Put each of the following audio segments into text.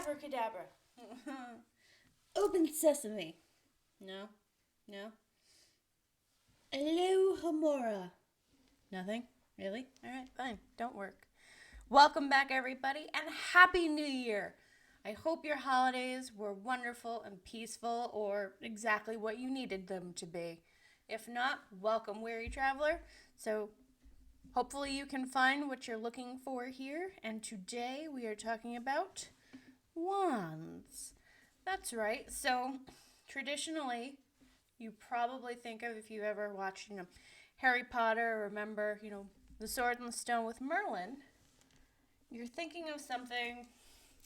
Abracadabra. Open sesame. No? No? Alohomora. Nothing? Really? Alright, fine. Don't work. Welcome back, everybody, and Happy New Year! I hope your holidays were wonderful and peaceful, or exactly what you needed them to be. If not, welcome, weary traveler. So, hopefully you can find what you're looking for here, and today we are talking about wands. That's right. So, traditionally, you probably think of, if you ever watched, Harry Potter, or remember, the Sword and the Stone with Merlin, you're thinking of something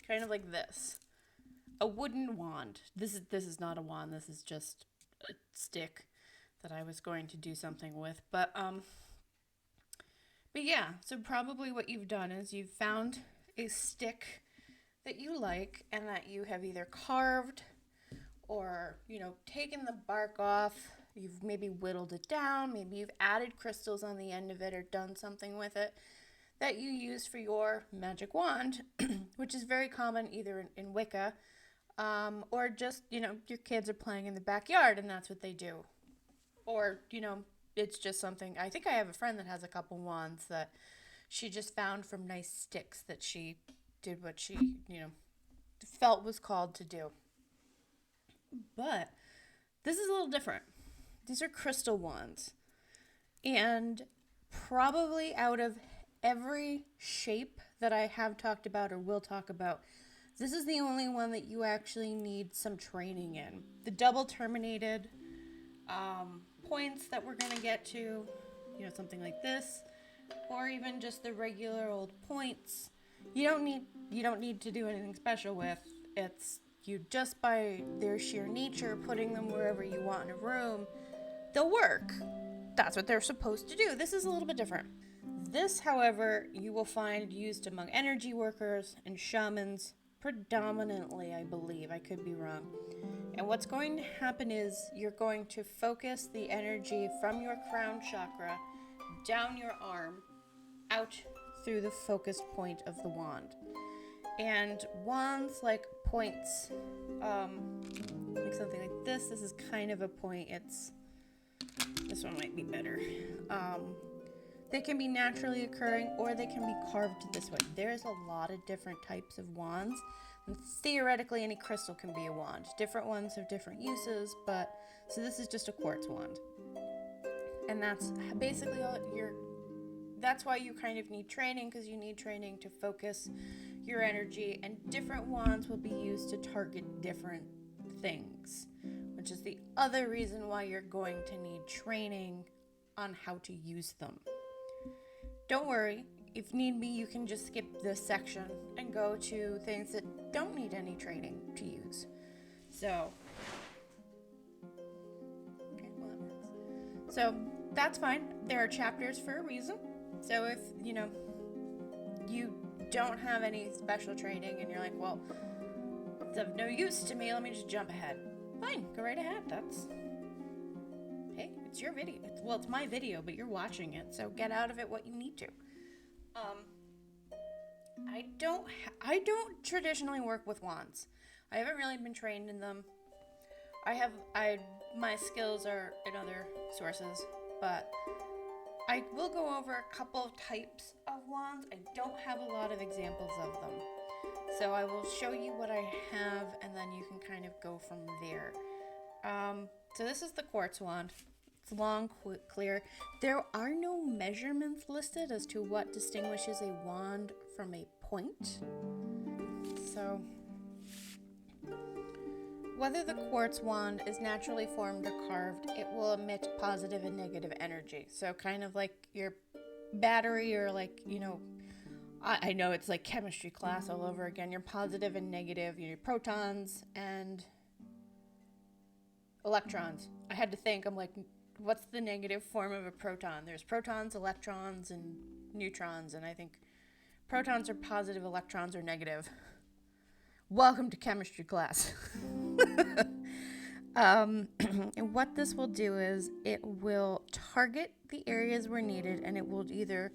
kind of like this. A wooden wand. This is not a wand. This is just a stick that I was going to do something with. But yeah, so probably what you've done is you've found a stick that you like and that you have either carved or, taken the bark off. You've maybe whittled it down. Maybe you've added crystals on the end of it or done something with it that you use for your magic wand, which is very common either in Wicca or just, your kids are playing in the backyard and that's what they do. Or, it's just something. I think I have a friend that has a couple wands that she just found from nice sticks that she did what she, felt was called to do. But this is a little different. These are crystal wands. And probably out of every shape that I have talked about or will talk about, this is the only one that you actually need some training in. The double terminated points that we're going to get to, something like this, or even just the regular old points, you don't need to do anything special with. It's you just by their sheer nature, putting them wherever you want in a room, they'll work. That's what they're supposed to do. This is a little bit different. This, however, you will find used among energy workers and shamans predominantly, I believe. I could be wrong. And what's going to happen is you're going to focus the energy from your crown chakra down your arm, out through the focused point of the wand. And wands, like points, like something like this. This is kind of a point. This one might be better. They can be naturally occurring or they can be carved this way. There's a lot of different types of wands. And theoretically, any crystal can be a wand. Different ones have different uses, so this is just a quartz wand. And that's basically that's why you kind of need training, because you need training to focus your energy, and different wands will be used to target different things, which is the other reason why you're going to need training on how to use them. Don't worry, if need be, you can just skip this section and go to things that don't need any training to use. So that's fine. There are chapters for a reason. So if, you don't have any special training and you're like, well, it's of no use to me, let me just jump ahead. Fine, go right ahead. Hey, it's your video. It's my video, but you're watching it, so get out of it what you need to. I don't traditionally work with wands. I haven't really been trained in them. My skills are in other sources, but I will go over a couple of types of wands. I don't have a lot of examples of them. So I will show you what I have, and then you can kind of go from there. So this is the quartz wand. It's long, clear. There are no measurements listed as to what distinguishes a wand from a point. So whether the quartz wand is naturally formed or carved, it will emit positive and negative energy. So kind of like your battery, or like, I know it's like chemistry class all over again. Your positive and negative, your protons and electrons. I had to think, I'm like, what's the negative form of a proton? There's protons, electrons, and neutrons, and I think protons are positive, electrons are negative. Welcome to chemistry class. And what this will do is it will target the areas where needed, and it will either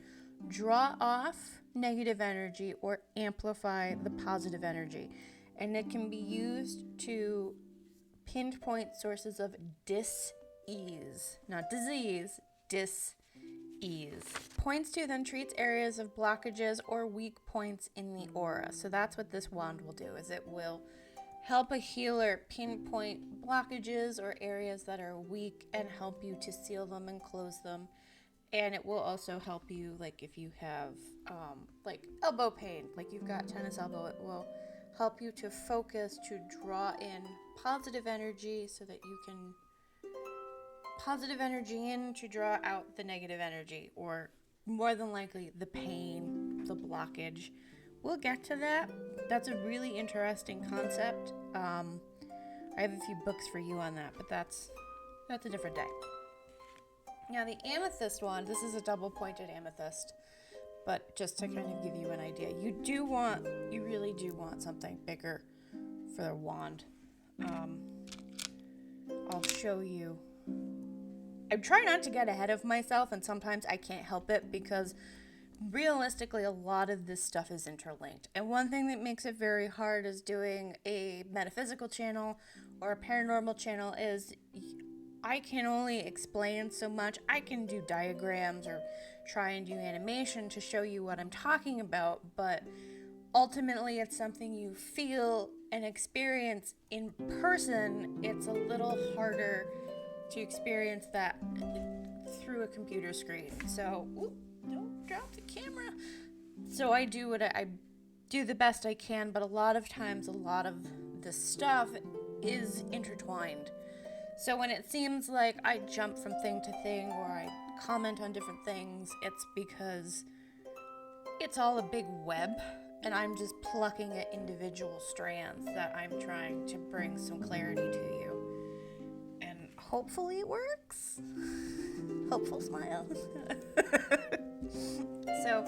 draw off negative energy or amplify the positive energy. and it can be used to pinpoint sources of dis-ease, not disease, dis-ease. Points to then treats areas of blockages or weak points in the aura. So that's what this wand will do, is it will help a healer pinpoint blockages or areas that are weak and help you to seal them and close them. And it will also help you, like if you have like elbow pain, like you've got tennis elbow, it will help you to focus, to draw in positive energy so that you can positive energy in to draw out the negative energy, or more than likely the pain, the blockage. We'll get to that. That's a really interesting concept. I have a few books for you on that, but that's a different day. Now the Amethyst Wand, this is a double pointed amethyst, but just to kind of give you an idea, you really do want something bigger for the wand. I'll show you. I try not to get ahead of myself, and sometimes I can't help it because realistically a lot of this stuff is interlinked. And one thing that makes it very hard is doing a metaphysical channel or a paranormal channel is I can only explain so much. I can do diagrams or try and do animation to show you what I'm talking about, but ultimately it's something you feel and experience in person. It's a little harder to experience that through a computer screen. So, don't drop the camera. So I do the best I can, but a lot of times a lot of the stuff is intertwined. So when it seems like I jump from thing to thing or I comment on different things, it's because it's all a big web and I'm just plucking at individual strands that I'm trying to bring some clarity to you. And hopefully it works. Hopeful smile. So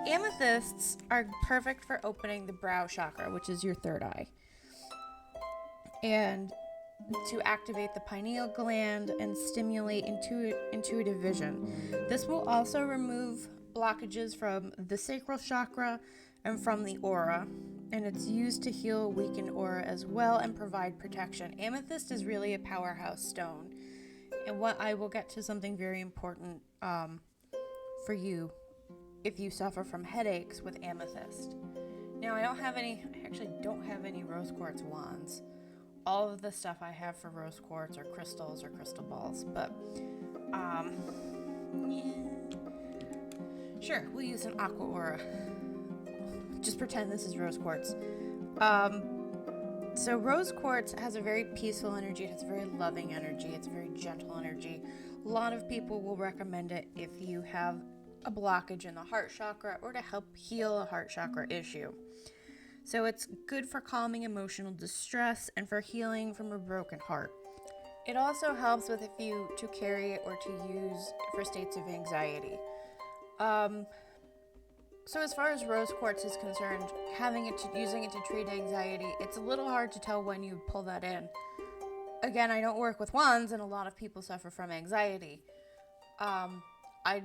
amethysts are perfect for opening the brow chakra, which is your third eye, and to activate the pineal gland and stimulate intuitive vision. This will also remove blockages from the sacral chakra and from the aura, and it's used to heal weakened aura as well and provide protection. Amethyst is really a powerhouse stone, and what I will get to something very important for you if you suffer from headaches with amethyst. Now I actually don't have any rose quartz wands. All of the stuff I have for rose quartz are crystals or crystal balls, but yeah. Sure, we'll use an aqua aura. Just pretend this is rose quartz. So rose quartz has a very peaceful energy. It has a very loving energy. It's a very gentle energy. A lot of people will recommend it if you have a blockage in the heart chakra or to help heal a heart chakra issue. So it's good for calming emotional distress and for healing from a broken heart. It also helps with if you to carry it or to use for states of anxiety. So as far as rose quartz is concerned, using it to treat anxiety, it's a little hard to tell when you pull that in. Again, I don't work with wands, and a lot of people suffer from anxiety. I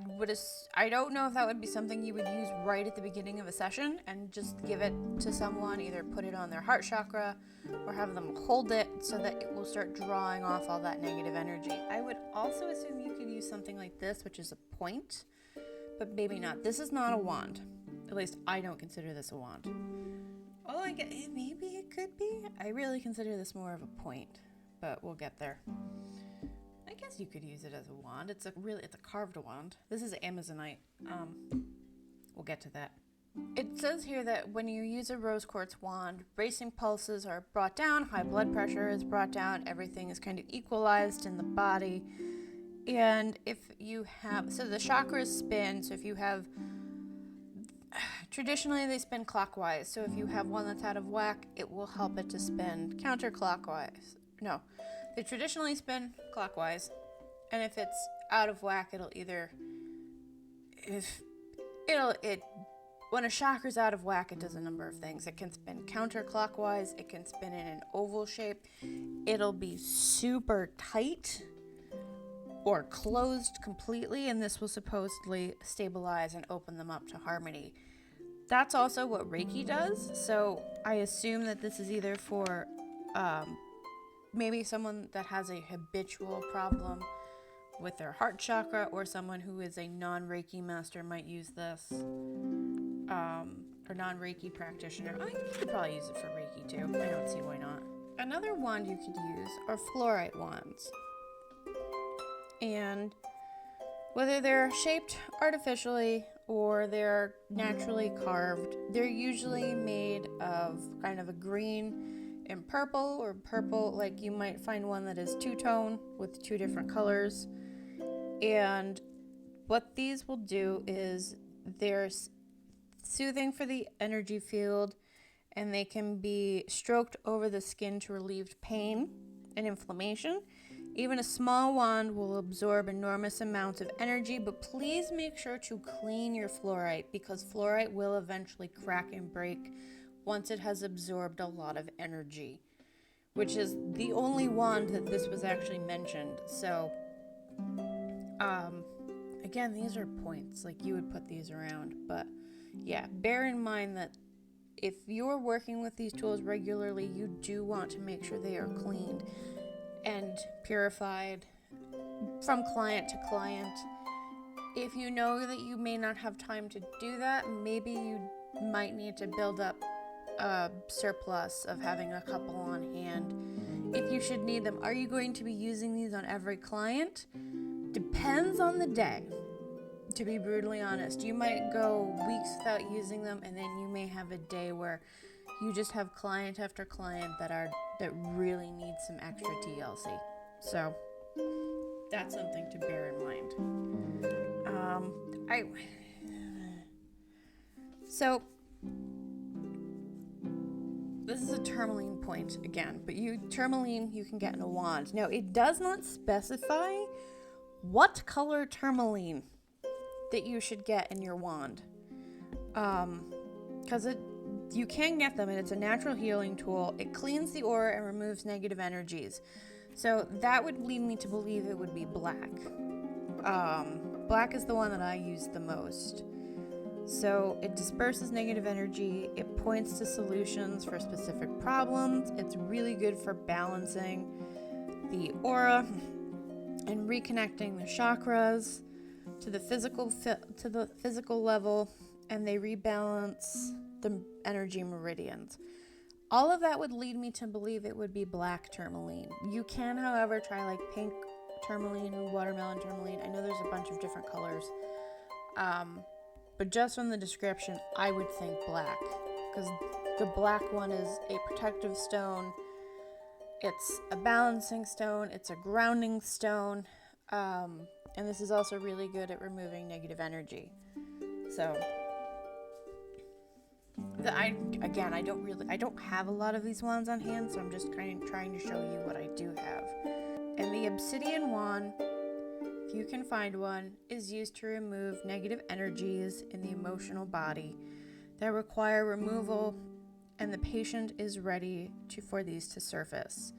don't know if that would be something you would use right at the beginning of a session and just give it to someone, either put it on their heart chakra or have them hold it so that it will start drawing off all that negative energy. I would also assume you could use something like this, which is a point, but maybe not. This is not a wand. At least I don't consider this a wand. Oh, maybe it could be. I really consider this more of a point, but we'll get there. I guess you could use it as a wand. It's a carved wand. This is Amazonite. We'll get to that. It says here that when you use a rose quartz wand, racing pulses are brought down, high blood pressure is brought down, everything is kind of equalized in the body. And if you have, so the chakras spin, so if you have, traditionally they spin clockwise, so if you have one that's out of whack, it will help it to spin counterclockwise. No, they traditionally spin clockwise, and if it's out of whack, when a chakra's out of whack, it does a number of things. It can spin counterclockwise, it can spin in an oval shape, it'll be super tight or closed completely, and this will supposedly stabilize and open them up to harmony. That's also what Reiki does. So I assume that this is either for maybe someone that has a habitual problem with their heart chakra, or someone who is a non-Reiki master might use this, or non-Reiki practitioner. I could probably use it for Reiki too. I don't see why not. Another wand you could use are fluorite wands. And whether they're shaped artificially or they're naturally carved, they're usually made of kind of a green and purple, or purple, like you might find one that is two-tone with two different colors. And what these will do is they're soothing for the energy field, and they can be stroked over the skin to relieve pain and inflammation. Even a small wand will absorb enormous amounts of energy, but please make sure to clean your fluorite, because fluorite will eventually crack and break once it has absorbed a lot of energy, which is the only wand that this was actually mentioned. So again, these are points, like you would put these around, but yeah, bear in mind that if you're working with these tools regularly, you do want to make sure they are cleaned and purified from client to client. If you know that you may not have time to do that, maybe you might need to build up a surplus of having a couple on hand if you should need them. Are you going to be using these on every client? Depends on the day, to be brutally honest. You might go weeks without using them, and then you may have a day where you just have client after client that really need some extra TLC. So that's something to bear in mind. So this is a tourmaline point again, but tourmaline you can get in a wand. Now, it does not specify what color tourmaline that you should get in your wand, because you can get them, and it's a natural healing tool. It cleans the aura and removes negative energies, so that would lead me to believe it would be black. Black is the one that I use the most. So it disperses negative energy, it points to solutions for specific problems, it's really good for balancing the aura and reconnecting the chakras to the physical level, and they rebalance the energy meridians. All of that would lead me to believe it would be black tourmaline. You can, however, try like pink tourmaline and watermelon tourmaline. I know there's a bunch of different colors. But just from the description, I would think black, because the black one is a protective stone. It's a balancing stone. It's a grounding stone. And this is also really good at removing negative energy. So, I don't have a lot of these wands on hand, so I'm just kind of trying to show you what I do have. And the Obsidian Wand, if you can find one, is used to remove negative energies in the emotional body that require removal, and the patient is ready for these to surface.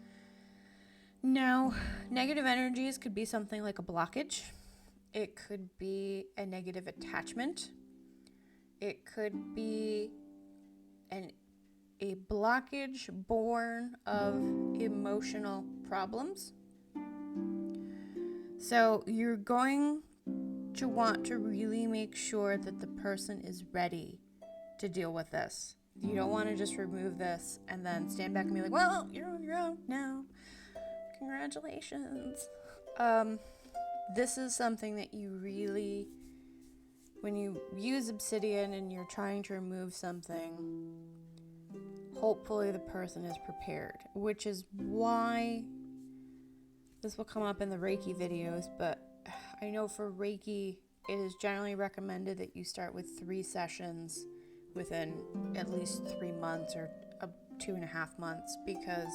Now, negative energies could be something like a blockage. It could be a negative attachment. It could be a blockage born of emotional problems. So you're going to want to really make sure that the person is ready to deal with this. You don't want to just remove this and then stand back and be like, well, you're on your own now. Congratulations. This is something that you really, when you use obsidian and you're trying to remove something, hopefully the person is prepared, which is why this will come up in the Reiki videos, but I know for Reiki, it is generally recommended that you start with 3 sessions within at least 3 months or 2.5 months, because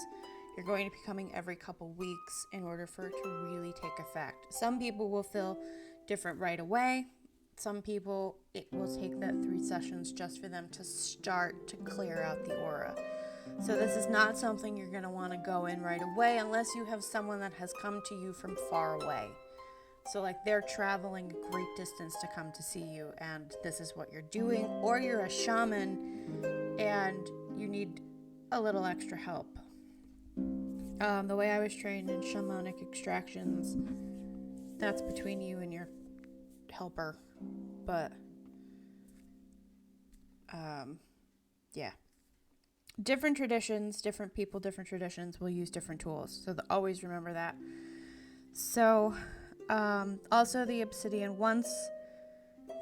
you're going to be coming every couple weeks in order for it to really take effect. Some people will feel different right away. Some people, it will take that 3 sessions just for them to start to clear out the aura. So this is not something you're going to want to go in right away unless you have someone that has come to you from far away. So like they're traveling a great distance to come to see you, and this is what you're doing, or you're a shaman and you need a little extra help. The way I was trained in shamanic extractions, that's between you and your helper. But, yeah. Different traditions, different people, different traditions will use different tools. So always remember that. So, also the obsidian, once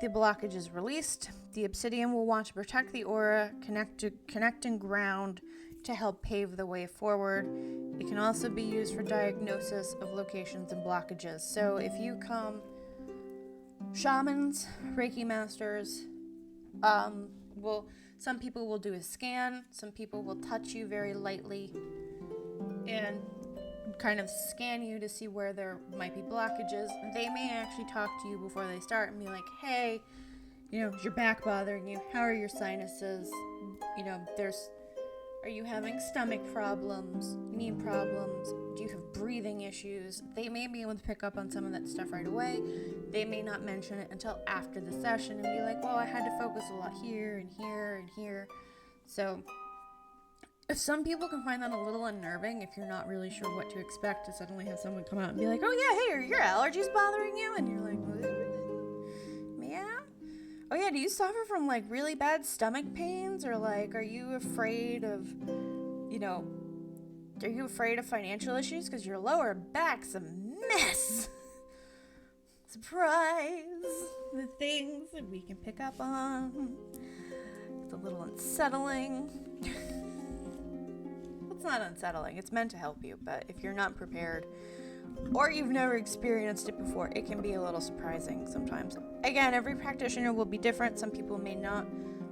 the blockage is released, the obsidian will want to protect the aura, connect and ground to help pave the way forward. It can also be used for diagnosis of locations and blockages. So if you come, shamans, Reiki masters, some people will do a scan, some people will touch you very lightly and kind of scan you to see where there might be blockages. They may actually talk to you before they start and be like, hey, is your back bothering you? How are your sinuses? Are you having stomach problems, knee problems? Do you have breathing issues? They may be able to pick up on some of that stuff right away. They may not mention it until after the session and be like, well, I had to focus a lot here and here and here. So some people can find that a little unnerving if you're not really sure what to expect, to suddenly have someone come out and be like, oh yeah, hey, are your allergies bothering you? And you're like, yeah. Oh yeah, do you suffer from like really bad stomach pains, or like are you afraid of financial issues because your lower back's a mess? Surprise! The things that we can pick up on. It's a little unsettling. It's not unsettling, it's meant to help you, but if you're not prepared or you've never experienced it before, it can be a little surprising sometimes. Again, every practitioner will be different. Some people may not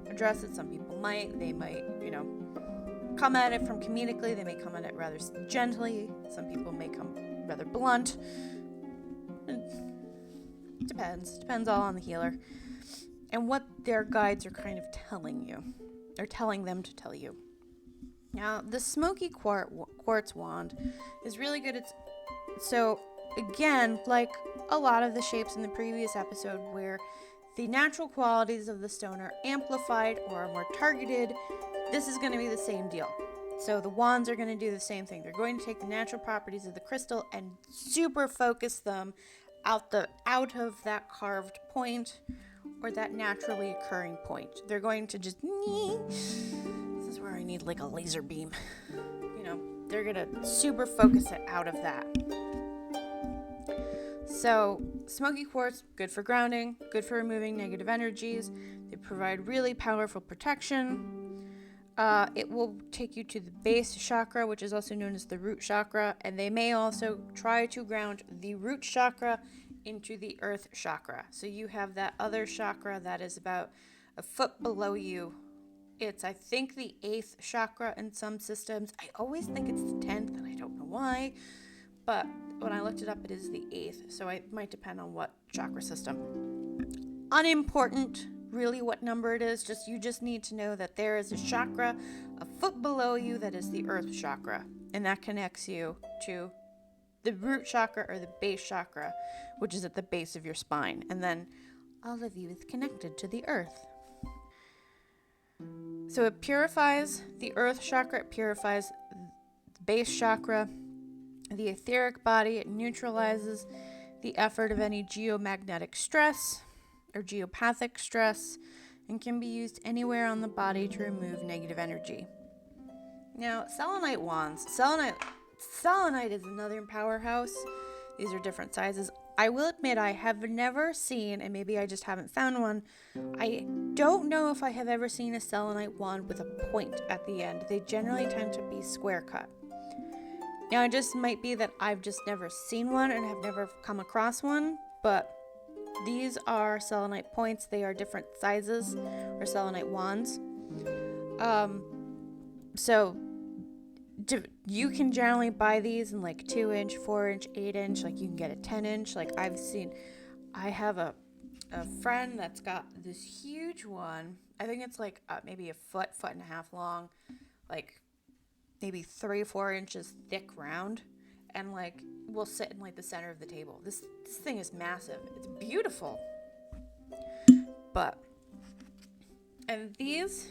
address it, some people might. They might, come at it from comedically, they may come at it rather gently, some people may come rather blunt. It depends all on the healer and what their guides are kind of telling you, or telling them to tell you. Now, the Smoky Quartz Wand is really good. So, again, like a lot of the shapes in the previous episode where the natural qualities of the stone are amplified or are more targeted, this is going to be the same deal. So the wands are going to do the same thing. They're going to take the natural properties of the crystal and super focus them out of that carved point or that naturally occurring point. They're going to just... This is where I need like a laser beam. They're going to super focus it out of that. So, Smoky Quartz, good for grounding, good for removing negative energies. They provide really powerful protection. It will take you to the base chakra, which is also known as the root chakra, and they may also try to ground the root chakra into the earth chakra. So you have that other chakra that is about a foot below you. It's, I think, the 8th chakra in some systems. I always think it's the 10th, and I don't know why. But when I looked it up, it is the 8th. So it might depend on what chakra system. Unimportant, really, what number it is. You just need to know that there is a chakra a foot below you that is the earth chakra. And that connects you to the root chakra or the base chakra, which is at the base of your spine. And then all of you is connected to the earth. So it purifies the earth chakra, it purifies the base chakra, the etheric body. It neutralizes the effort of any geomagnetic stress or geopathic stress and can be used anywhere on the body to remove negative energy. Now, selenite wands. Selenite is another powerhouse. These are different sizes. I will admit I have never seen, and maybe I just haven't found one, I don't know if I have ever seen a selenite wand with a point at the end. They generally tend to be square cut. Now, it just might be that I've just never seen one and have never come across one, but these are selenite points. They are different sizes, or selenite wands. So you can generally buy these in like 2-inch, 4-inch, 8-inch, like you can get a 10-inch. Like I have a friend that's got this huge one. I think it's like maybe a foot and a half long, like maybe 3-4 inches thick round. and like will sit in like the center of the table. This thing is massive. It's beautiful. And these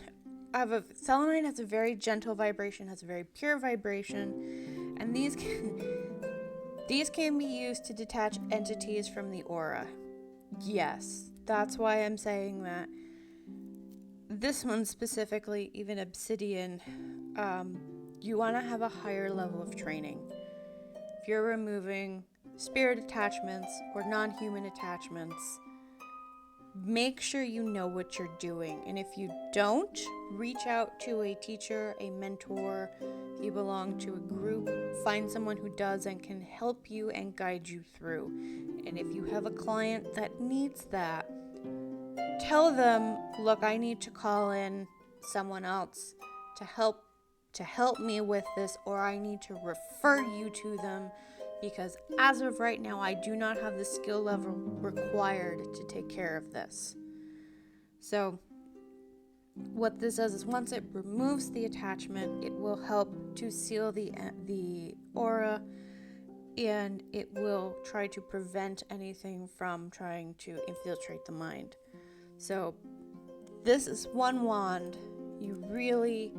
selenite has a very gentle vibration, has a very pure vibration, and these can be used to detach entities from the aura. Yes, that's why I'm saying that. This one specifically, even Obsidian, you want to have a higher level of training. If you're removing spirit attachments or non-human attachments, make sure you know what you're doing. And if you don't, reach out to a teacher, a mentor. If you belong to a group, find someone who does and can help you and guide you through. And if you have a client that needs that, tell them, look, I need to call in someone else to help me with this, or I need to refer you to them, because as of right now, I do not have the skill level required to take care of this. So what this does is once it removes the attachment, it will help to seal the aura, and it will try to prevent anything from trying to infiltrate the mind. So this is one wand you really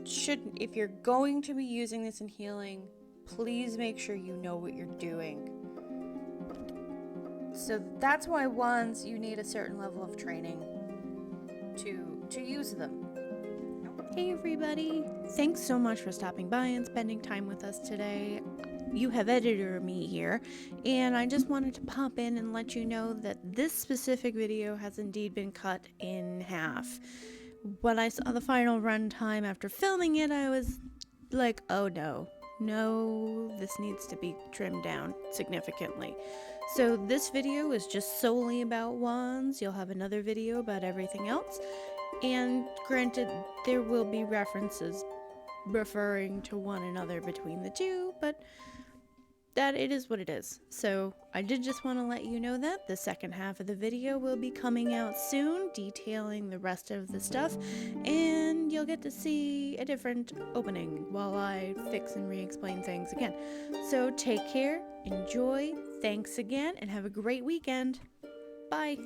shouldn't, if you're going to be using this in healing, please make sure you know what you're doing. So that's why wands, you need a certain level of training to use them. Hey everybody, thanks so much for stopping by and spending time with us today. You have editor me here, and I just wanted to pop in and let you know that this specific video has indeed been cut in half. When I saw the final run time after filming it, I was like, oh no, this needs to be trimmed down significantly. So this video is just solely about wands. You'll have another video about everything else, and granted, there will be references referring to one another between the two, but that it is what it is. So I did just want to let you know that the second half of the video will be coming out soon, detailing the rest of the stuff, and you'll get to see a different opening while I fix and re-explain things again. So take care, enjoy, thanks again, and have a great weekend. Bye.